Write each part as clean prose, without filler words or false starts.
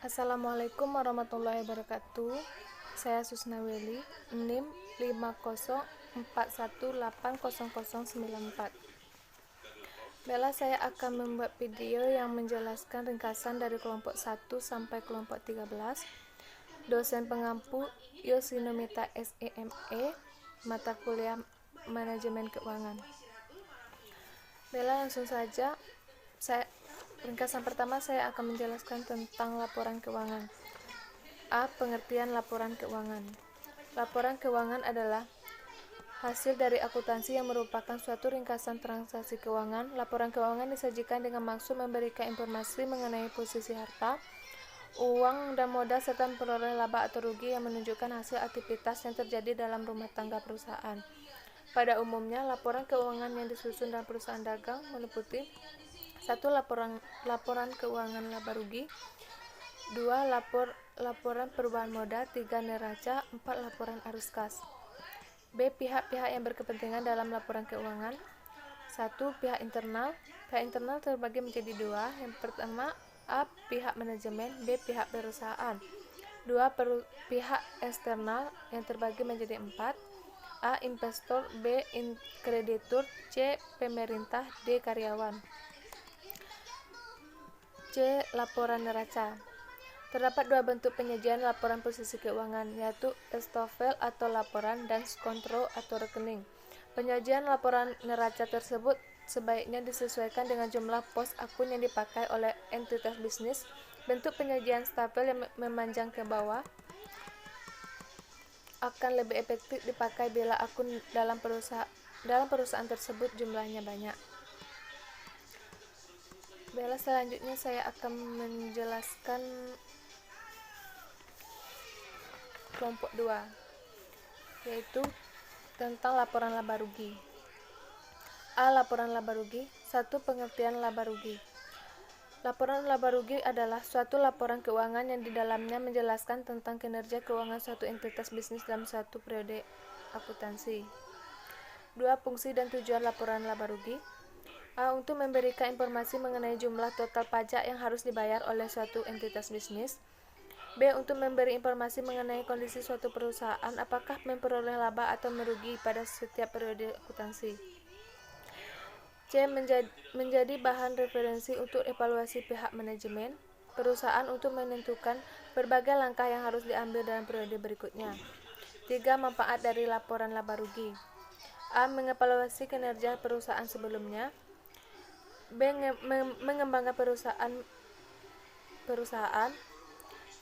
Assalamualaikum warahmatullahi wabarakatuh. Saya Susnaweli, NIM 5041800094. Baiklah, saya akan membuat video yang menjelaskan ringkasan dari kelompok 1 sampai kelompok 13. Dosen pengampu Yosinomita SEME, mata kuliah Manajemen Keuangan. Baiklah, langsung saja. Ringkasan pertama saya akan menjelaskan tentang laporan keuangan. A. Pengertian laporan keuangan. Laporan keuangan adalah hasil dari akuntansi yang merupakan suatu ringkasan transaksi keuangan. Laporan keuangan disajikan dengan maksud memberikan informasi mengenai posisi harta, uang dan modal serta memperoleh laba atau rugi yang menunjukkan hasil aktivitas yang terjadi dalam rumah tangga perusahaan. Pada umumnya, laporan keuangan yang disusun dalam perusahaan dagang meliputi 1. Laporan keuangan laba rugi, 2. Laporan perubahan modal, 3. neraca, 4. laporan arus kas. B. Pihak-pihak yang berkepentingan dalam laporan keuangan. 1. Pihak internal. Pihak internal terbagi menjadi 2. Yang pertama, A. Pihak manajemen, B. Pihak perusahaan. 2. Pihak eksternal yang terbagi menjadi 4. A. Investor, B. Kreditur, C. Pemerintah, D. Karyawan. C. Laporan neraca. Terdapat dua bentuk penyajian laporan posisi keuangan, yaitu estofel atau laporan dan kontrol atau rekening. Penyajian laporan neraca tersebut sebaiknya disesuaikan dengan jumlah pos akun yang dipakai oleh entitas bisnis. Bentuk penyajian stafel yang memanjang ke bawah akan lebih efektif dipakai bila akun dalam perusahaan tersebut jumlahnya banyak. Baiklah, selanjutnya saya akan menjelaskan kelompok 2, yaitu tentang laporan laba rugi. A. Laporan laba rugi. 1. Pengertian laba rugi. Laporan laba rugi adalah suatu laporan keuangan yang di dalamnya menjelaskan tentang kinerja keuangan suatu entitas bisnis dalam suatu periode akuntansi. 2. Fungsi dan tujuan laporan laba rugi. A. Untuk memberikan informasi mengenai jumlah total pajak yang harus dibayar oleh suatu entitas bisnis. B. Untuk memberi informasi mengenai kondisi suatu perusahaan, apakah memperoleh laba atau merugi pada setiap periode akuntansi. C. Menjadi bahan referensi untuk evaluasi pihak manajemen perusahaan untuk menentukan berbagai langkah yang harus diambil dalam periode berikutnya. 3. Manfaat dari laporan laba rugi. A. Mengevaluasi kinerja perusahaan sebelumnya. B. Mengembangkan perusahaan.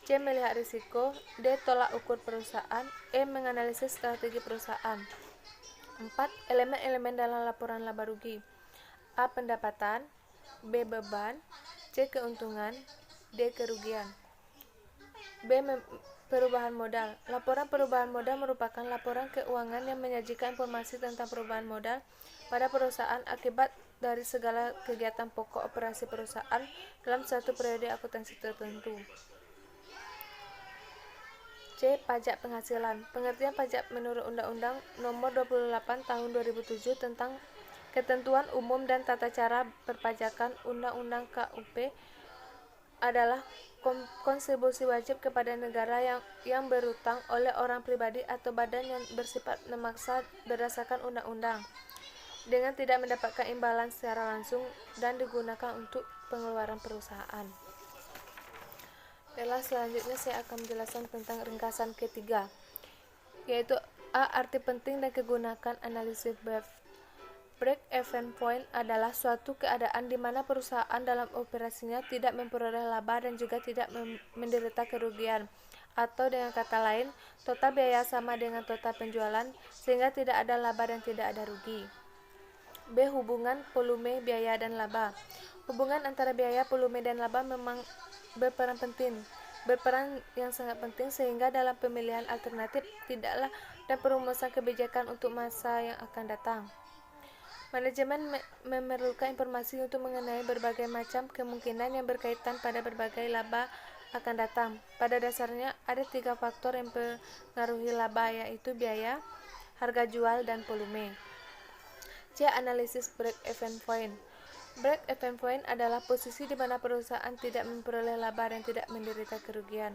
C. Melihat risiko. D. Tolak ukur perusahaan. E. Menganalisis strategi perusahaan. 4. Elemen-elemen dalam laporan laba rugi. A. Pendapatan. B. Beban. C. Keuntungan. D. Kerugian. B. Perubahan modal. Laporan perubahan modal merupakan laporan keuangan yang menyajikan informasi tentang perubahan modal pada perusahaan akibat dari segala kegiatan pokok operasi perusahaan dalam suatu periode akuntansi tertentu. C. Pajak penghasilan. Pengertian pajak menurut Undang-Undang Nomor 28 Tahun 2007 tentang Ketentuan Umum dan Tata Cara Perpajakan, Undang-Undang KUP, adalah kontribusi wajib kepada negara yang berutang oleh orang pribadi atau badan yang bersifat memaksa berdasarkan undang-undang dengan tidak mendapatkan imbalan secara langsung dan digunakan untuk pengeluaran perusahaan. Baiklah, selanjutnya saya akan menjelaskan tentang ringkasan ketiga, yaitu A. Arti penting dan kegunaan analisis BEF. Break-even point adalah suatu keadaan di mana perusahaan dalam operasinya tidak memperoleh laba dan juga tidak menderita kerugian, atau dengan kata lain, total biaya sama dengan total penjualan, sehingga tidak ada laba dan tidak ada rugi. B. Hubungan volume biaya dan laba. Hubungan antara biaya, volume, dan laba memang berperan yang sangat penting, sehingga dalam pemilihan alternatif tidaklah dan perumusan kebijakan untuk masa yang akan datang. Manajemen memerlukan informasi untuk mengenai berbagai macam kemungkinan yang berkaitan pada berbagai laba akan datang. Pada dasarnya ada 3 faktor yang mempengaruhi laba, yaitu biaya, harga jual, dan volume. C. Analisis break-even point. Break-even point adalah posisi di mana perusahaan tidak memperoleh laba dan tidak menderita kerugian.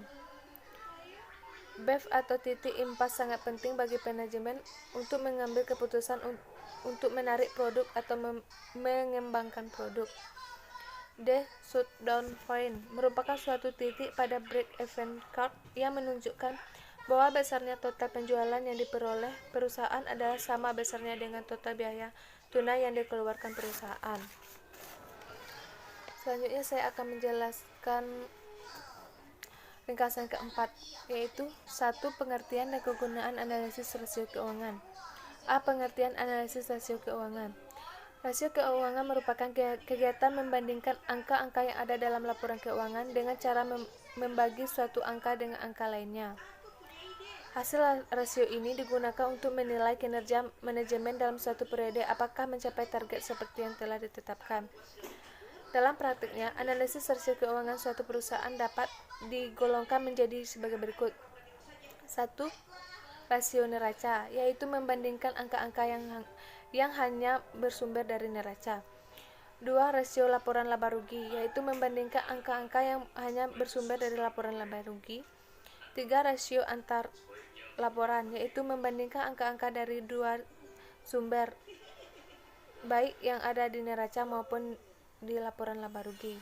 BEF atau titik impas sangat penting bagi manajemen untuk mengambil keputusan untuk menarik produk atau mengembangkan produk. The shutdown point merupakan suatu titik pada break-even curve yang menunjukkan bahwa besarnya total penjualan yang diperoleh perusahaan adalah sama besarnya dengan total biaya tunai yang dikeluarkan perusahaan. Selanjutnya saya akan menjelaskan ringkasan keempat, yaitu 1. Pengertian dan kegunaan analisis rasio keuangan. A. Pengertian analisis rasio keuangan. Rasio keuangan merupakan kegiatan membandingkan angka-angka yang ada dalam laporan keuangan dengan cara membagi suatu angka dengan angka lainnya. Hasil rasio ini digunakan untuk menilai kinerja manajemen dalam suatu periode apakah mencapai target seperti yang telah ditetapkan. Dalam praktiknya, analisis rasio keuangan suatu perusahaan dapat digolongkan menjadi sebagai berikut. 1. Rasio neraca, yaitu membandingkan angka-angka yang hanya bersumber dari neraca. 2. Rasio laporan laba rugi, yaitu membandingkan angka-angka yang hanya bersumber dari laporan laba rugi. 3. Rasio antar laporan, yaitu membandingkan angka-angka dari dua sumber, baik yang ada di neraca maupun di laporan laba rugi.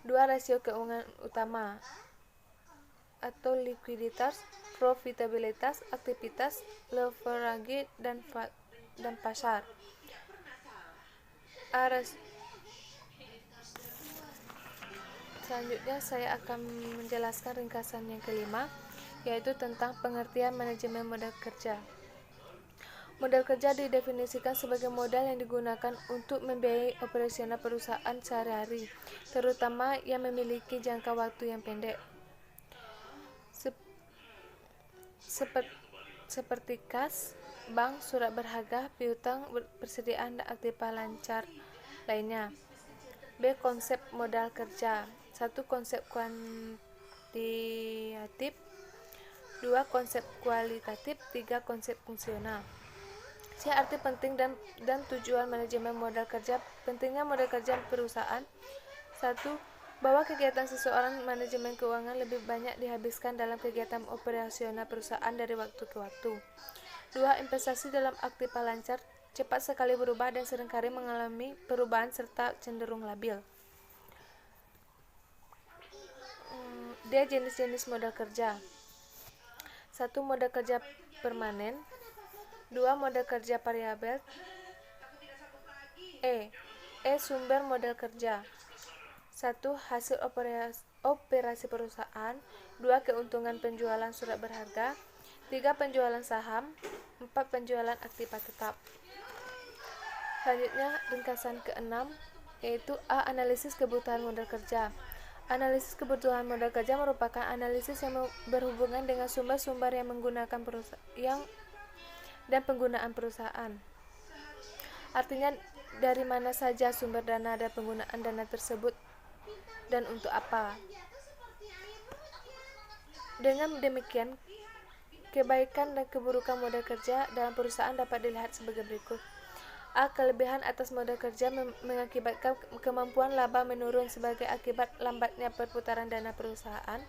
2. Rasio keuangan utama atau likuiditas, profitabilitas, aktivitas, leverage, dan pasar. Selanjutnya saya akan menjelaskan ringkasan yang kelima, yaitu tentang pengertian manajemen modal kerja. Modal kerja didefinisikan sebagai modal yang digunakan untuk membiayai operasional perusahaan sehari-hari, terutama yang memiliki jangka waktu yang pendek. Seperti kas, bank, surat berharga, piutang, persediaan, dan aktiva lancar lainnya. B. Konsep modal kerja. 1. Konsep kuantitatif. 2. Konsep kualitatif. 3. Konsep fungsional. C. Arti penting dan tujuan manajemen modal kerja. Pentingnya modal kerja perusahaan. 1. Bahwa kegiatan seseorang manajemen keuangan lebih banyak dihabiskan dalam kegiatan operasional perusahaan dari waktu ke waktu. 2. Investasi dalam aktiva lancar, cepat sekali berubah dan seringkali mengalami perubahan serta cenderung labil. D. Jenis-jenis modal kerja. 1. Modal kerja permanen. 2. Modal kerja variabel. Sumber modal kerja. 1. Hasil operasi perusahaan. 2. Keuntungan penjualan surat berharga. 3. Penjualan saham. 4. Penjualan aktiva tetap. Selanjutnya ringkasan ke-6, yaitu A. Analisis kebutuhan modal kerja. Analisis kebutuhan modal kerja merupakan analisis yang berhubungan dengan sumber-sumber yang menggunakan dan penggunaan perusahaan. Artinya, dari mana saja sumber dana dan penggunaan dana tersebut dan untuk apa. Dengan demikian, kebaikan dan keburukan modal kerja dalam perusahaan dapat dilihat sebagai berikut. A. Kelebihan atas modal kerja mengakibatkan kemampuan laba menurun sebagai akibat lambatnya perputaran dana perusahaan.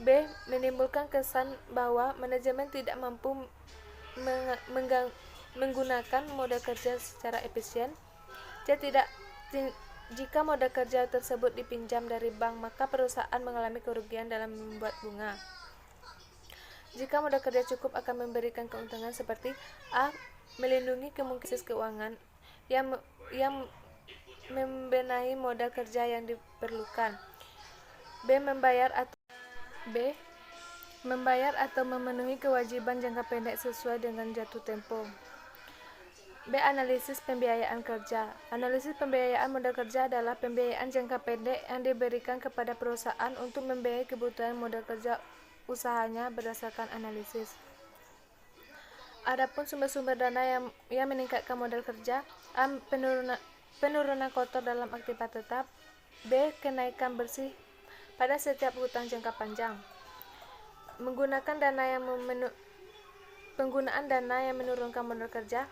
B. Menimbulkan kesan bahwa manajemen tidak mampu menggunakan modal kerja secara efisien. C. Jika modal kerja tersebut dipinjam dari bank, maka perusahaan mengalami kerugian dalam membuat bunga. Jika modal kerja cukup akan memberikan keuntungan seperti A. Melindungi kemungkinan keuangan yang membenahi modal kerja yang diperlukan. B. Membayar atau memenuhi kewajiban jangka pendek sesuai dengan jatuh tempo. B. Analisis pembiayaan kerja. Analisis pembiayaan modal kerja adalah pembiayaan jangka pendek yang diberikan kepada perusahaan untuk membiayai kebutuhan modal kerja usahanya berdasarkan analisis. Adapun sumber-sumber dana yang meningkatkan modal kerja. A. Penurunan kotor dalam aktiva tetap. B. Kenaikan bersih pada setiap hutang jangka panjang. Penggunaan dana yang menurunkan modal kerja.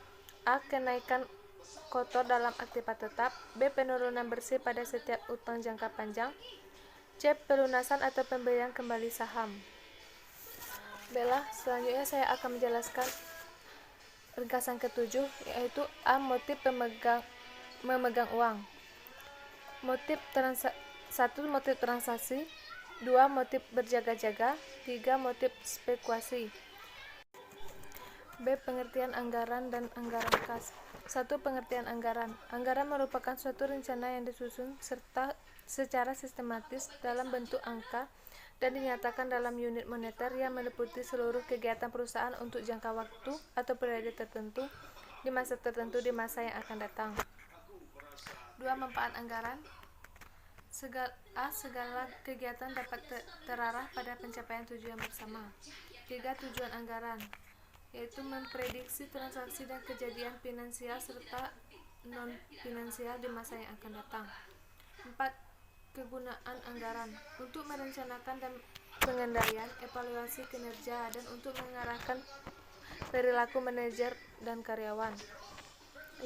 A. Kenaikan kotor dalam aktiva tetap. B. Penurunan bersih pada setiap utang jangka panjang. C. Pelunasan atau pembelian kembali saham. Baiklah, selanjutnya saya akan menjelaskan ringkasan ketujuh, yaitu A. Motif memegang uang. Motif 1. Motif transaksi. 2. Motif berjaga-jaga. 3. Motif spekulasi. B. Pengertian anggaran dan anggaran kas. 1. Pengertian anggaran. Anggaran merupakan suatu rencana yang disusun serta secara sistematis dalam bentuk angka dan dinyatakan dalam unit moneter yang meliputi seluruh kegiatan perusahaan untuk jangka waktu atau periode tertentu di masa tertentu di masa yang akan datang. 2. Manfaat anggaran. Segala kegiatan dapat terarah pada pencapaian tujuan bersama. 3. Tujuan anggaran, yaitu memprediksi transaksi dan kejadian finansial serta non-finansial di masa yang akan datang. 4. Kegunaan anggaran, untuk merencanakan dan pengendalian, evaluasi kinerja, dan untuk mengarahkan perilaku manajer dan karyawan.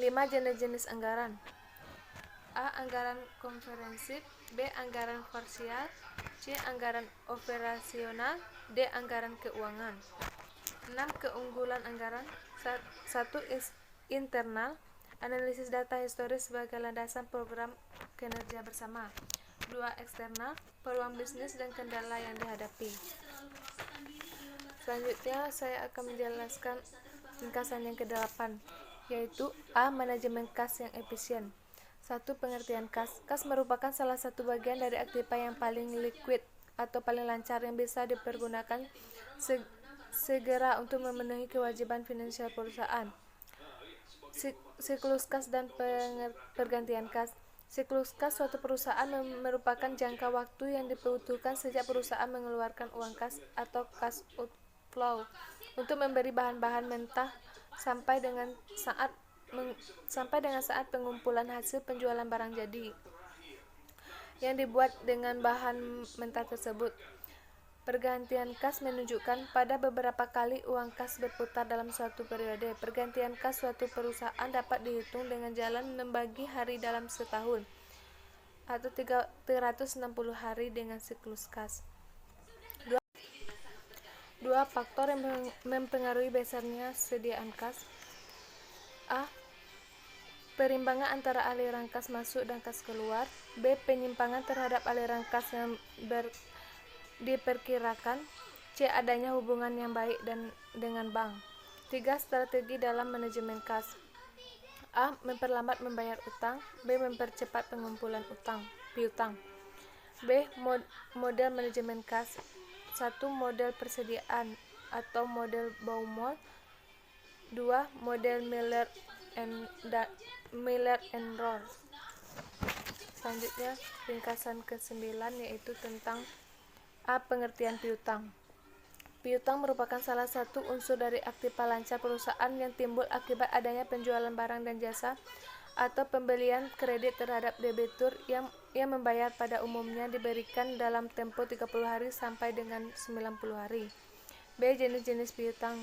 5. Jenis-jenis anggaran. A. Anggaran komprehensif. B. Anggaran parsial. C. Anggaran operasional. D. Anggaran keuangan. 6. Keunggulan anggaran. 1. Internal, analisis data historis sebagai landasan program kinerja bersama. 2. Eksternal, peluang bisnis dan kendala yang dihadapi. Selanjutnya saya akan menjelaskan ringkasan yang ke-8, yaitu A. Manajemen kas yang efisien. 1. Pengertian kas. Kas merupakan salah satu bagian dari aktiva yang paling liquid atau paling lancar yang bisa dipergunakan segera untuk memenuhi kewajiban finansial perusahaan. Siklus kas dan pergantian kas. Siklus kas suatu perusahaan merupakan jangka waktu yang dibutuhkan sejak perusahaan mengeluarkan uang kas atau cash outflow untuk memberi bahan-bahan mentah sampai dengan saat pengumpulan hasil penjualan barang jadi yang dibuat dengan bahan mentah tersebut. Pergantian kas menunjukkan pada beberapa kali uang kas berputar dalam suatu periode. Pergantian kas suatu perusahaan dapat dihitung dengan jalan membagi hari dalam setahun atau 360 hari dengan siklus kas. 2. Faktor yang mempengaruhi besarnya sediaan kas. A. Perimbangan antara aliran kas masuk dan kas keluar. B. Penyimpangan terhadap aliran kas yang diperkirakan. C. Adanya hubungan yang baik dengan bank. 3. Strategi dalam manajemen kas. A. Memperlambat membayar utang. B. Mempercepat pengumpulan piutang. B. Model manajemen kas. 1. Model persediaan atau model Baumol. 2. Model Miller and Rohr. Selanjutnya ringkasan ke-9, yaitu tentang A. Pengertian piutang. Piutang merupakan salah satu unsur dari aktiva lancar perusahaan yang timbul akibat adanya penjualan barang dan jasa atau pembelian kredit terhadap debitur yang membayar pada umumnya diberikan dalam tempo 30 hari sampai dengan 90 hari. B. Jenis-jenis piutang.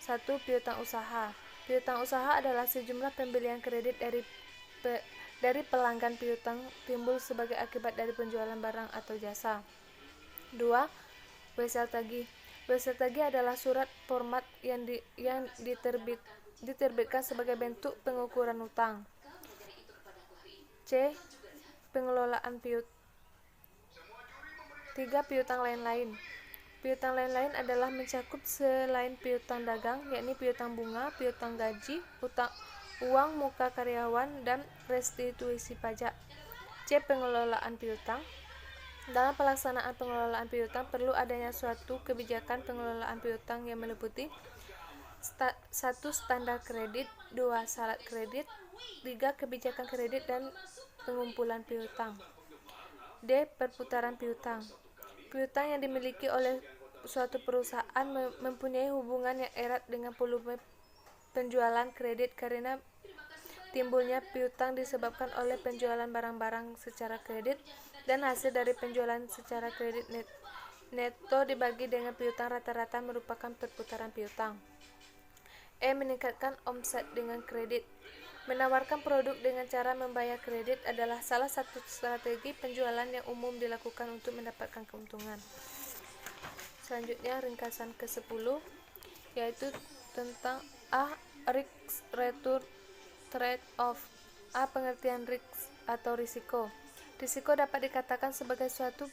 1. Piutang usaha. Piutang usaha adalah sejumlah pembelian kredit dari pelanggan piutang timbul sebagai akibat dari penjualan barang atau jasa. 2. Wesel tagih. Wesel tagih adalah surat format yang diterbitkan sebagai bentuk pengukuran utang. C. Pengelolaan piutang. 3. Piutang lain-lain. Piutang lain-lain adalah mencakup selain piutang dagang, yakni piutang bunga, piutang gaji, uang muka karyawan, dan restitusi pajak. C. Pengelolaan piutang. Dalam pelaksanaan pengelolaan piutang perlu adanya suatu kebijakan pengelolaan piutang yang meliputi 1. Standar kredit. 2. Syarat kredit. 3. Kebijakan kredit dan pengumpulan piutang. D. Perputaran piutang. Piutang yang dimiliki oleh suatu perusahaan mempunyai hubungan yang erat dengan volume penjualan kredit karena timbulnya piutang disebabkan oleh penjualan barang-barang secara kredit dan hasil dari penjualan secara kredit neto dibagi dengan piutang rata-rata merupakan perputaran piutang. E. Meningkatkan omset dengan kredit. Menawarkan produk dengan cara membayar kredit adalah salah satu strategi penjualan yang umum dilakukan untuk mendapatkan keuntungan. Selanjutnya ringkasan ke-10 yaitu tentang risk return trade-off. Pengertian risk atau risiko. Risiko dapat dikatakan sebagai suatu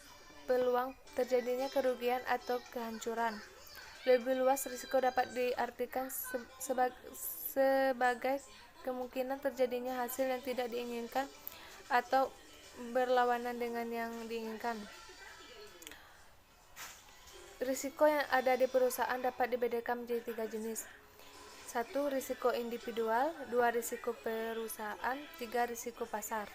peluang terjadinya kerugian atau kehancuran. Lebih luas, risiko dapat diartikan sebagai kemungkinan terjadinya hasil yang tidak diinginkan atau berlawanan dengan yang diinginkan. Risiko yang ada di perusahaan dapat dibedakan menjadi 3 jenis. 1. Risiko individual, 2. Risiko perusahaan, 3. Risiko pasar.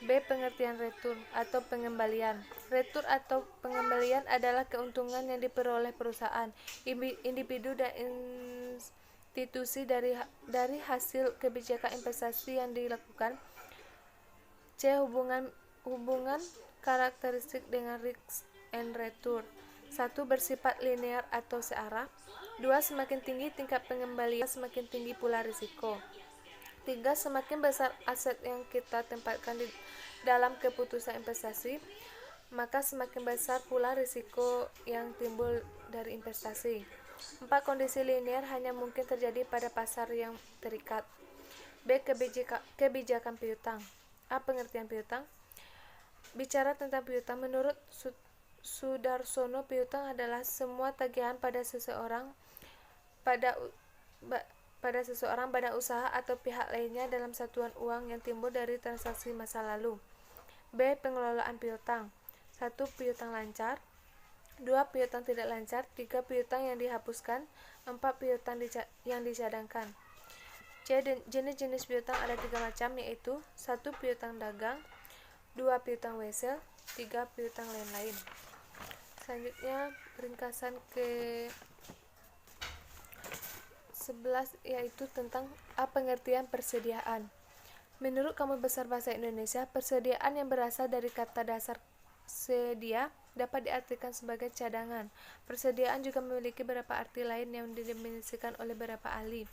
B. Pengertian return atau pengembalian. Return atau pengembalian adalah keuntungan yang diperoleh perusahaan, individu dan institusi dari hasil kebijakan investasi yang dilakukan. C. Hubungan karakteristik dengan risk and return. 1. Bersifat linear atau searah. 2. Semakin tinggi tingkat pengembalian, semakin tinggi pula risiko. 3. Semakin besar aset yang kita tempatkan di dalam keputusan investasi, maka semakin besar pula risiko yang timbul dari investasi. 4. Kondisi linear hanya mungkin terjadi pada pasar yang terikat. B. Kebijakan piutang. Pengertian piutang. Bicara tentang piutang, menurut Sudarsono, piutang adalah semua tagihan pada seseorang, badan usaha atau pihak lainnya dalam satuan uang yang timbul dari transaksi masa lalu. B. Pengelolaan piutang. 1. Piutang lancar. 2. Piutang tidak lancar. 3. Piutang yang dihapuskan. 4. Piutang yang dicadangkan. C. Jenis-jenis piutang ada 3 macam, yaitu 1. Piutang dagang, 2. Piutang wesel, 3. Piutang lain-lain. Selanjutnya ringkasan ke-11 yaitu tentang pengertian persediaan. Menurut Kamus Besar Bahasa Indonesia, persediaan yang berasal dari kata dasar sedia dapat diartikan sebagai cadangan. Persediaan juga memiliki beberapa arti lain yang didefinisikan oleh beberapa ahli.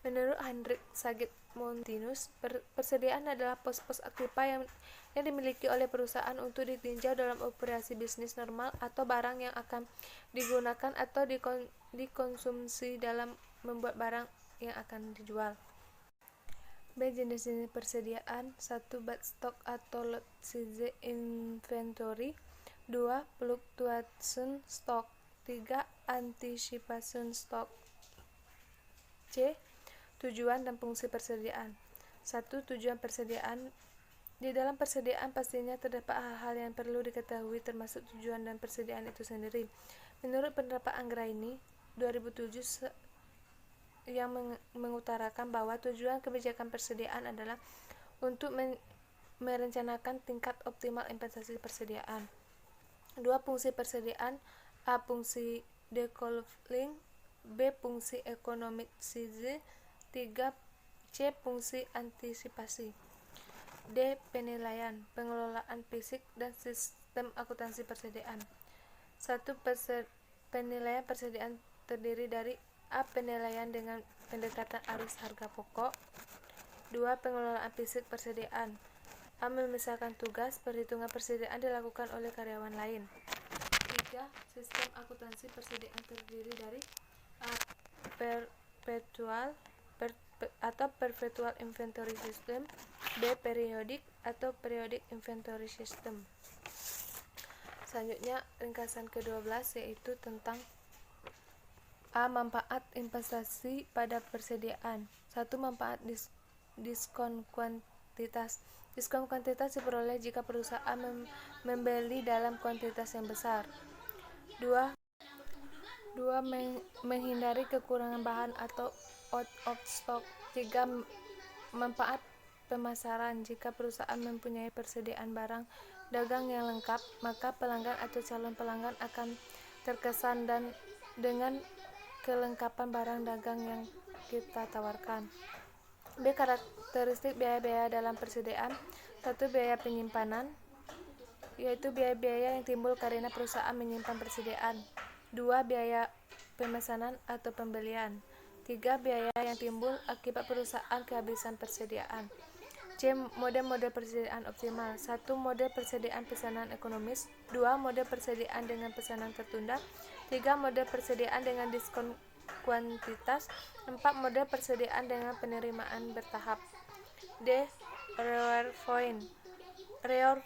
Menurut Hendrik Sagit-Montinus, persediaan adalah pos-pos aktiva yang dimiliki oleh perusahaan untuk ditinjau dalam operasi bisnis normal atau barang yang akan digunakan atau dikonsumsi dalam membuat barang yang akan dijual. B. Jenis-jenis persediaan. 1. Backstock atau lot size inventory. 2. Fluctuation stock. 3. Anticipation stock. C. Tujuan dan fungsi persediaan. 1. Tujuan persediaan. Di dalam persediaan pastinya terdapat hal-hal yang perlu diketahui, termasuk tujuan dan persediaan itu sendiri. Menurut pendapat Anggraini 2007 yang mengutarakan bahwa tujuan kebijakan persediaan adalah untuk merencanakan tingkat optimal investasi persediaan. 2. Fungsi persediaan. A. Fungsi decoupling. B. Fungsi economic size. 3. C. Fungsi antisipasi. D. Penilaian, pengelolaan fisik, dan sistem akuntansi persediaan. 1. Penilaian persediaan terdiri dari A. Penilaian dengan pendekatan arus harga pokok. 2. Pengelolaan fisik persediaan. A. Memisahkan tugas perhitungan persediaan dilakukan oleh karyawan lain. 3. Sistem akuntansi persediaan terdiri dari A. Perpetual inventory system. B. Periodic atau periodic inventory system. Selanjutnya ringkasan ke-12 yaitu tentang A. Manfaat investasi pada persediaan. 1. Manfaat diskon kuantitas. Diskon kuantitas diperoleh jika perusahaan membeli dalam kuantitas yang besar. 2. Menghindari kekurangan bahan atau out of stock. 3. Manfaat pemasaran. Jika perusahaan mempunyai persediaan barang dagang yang lengkap, maka pelanggan atau calon pelanggan akan terkesan dengan kelengkapan barang dagang yang kita tawarkan. B. Karakteristik biaya-biaya dalam persediaan. 1. Biaya penyimpanan, yaitu biaya-biaya yang timbul karena perusahaan menyimpan persediaan. 2. Biaya pemesanan atau pembelian. 3. Biaya yang timbul akibat perusahaan kehabisan persediaan. C. Model-model persediaan optimal. 1. Model persediaan pesanan ekonomis. 2. Model persediaan dengan pesanan tertunda. 3. Model persediaan dengan diskon kuantitas. 4. Model persediaan dengan penerimaan bertahap. D. Reorder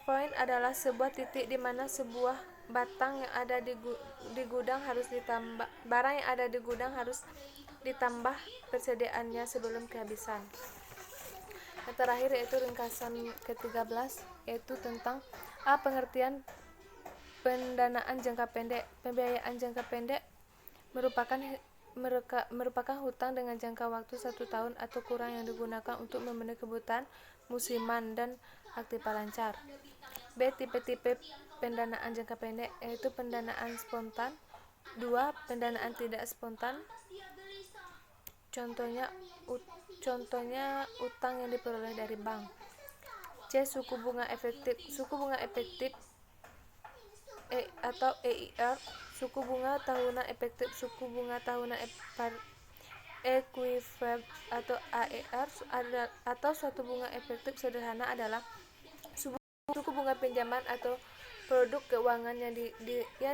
point adalah sebuah titik di mana sebuah barang yang ada di gudang harus ditambah persediaannya sebelum kehabisan. Yang terakhir yaitu ringkasan ke-13, yaitu tentang pengertian pendanaan jangka pendek. Pembiayaan jangka pendek merupakan hutang dengan jangka waktu 1 tahun atau kurang yang digunakan untuk memenuhi kebutuhan musiman dan aktiva lancar. B. Tipe-tipe pendanaan jangka pendek, yaitu pendanaan spontan. 2. Pendanaan tidak spontan. Contohnya utang yang diperoleh dari bank. C. Suku bunga efektif atau EIR, suku bunga tahunan efektif, suku bunga tahunan equivalent atau AER, atau suatu bunga efektif sederhana adalah suku bunga pinjaman atau produk keuangan yang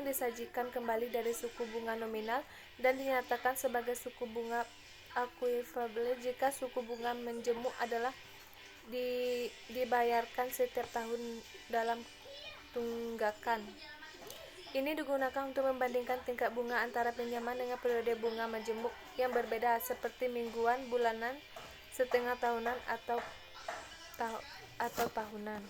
disajikan kembali dari suku bunga nominal dan dinyatakan sebagai suku bunga equivalent jika suku bunga menjemuk adalah dibayarkan setiap tahun dalam tunggakan. Ini digunakan untuk membandingkan tingkat bunga antara pinjaman dengan periode bunga menjemuk yang berbeda seperti mingguan, bulanan, setengah tahunan atau tahunan.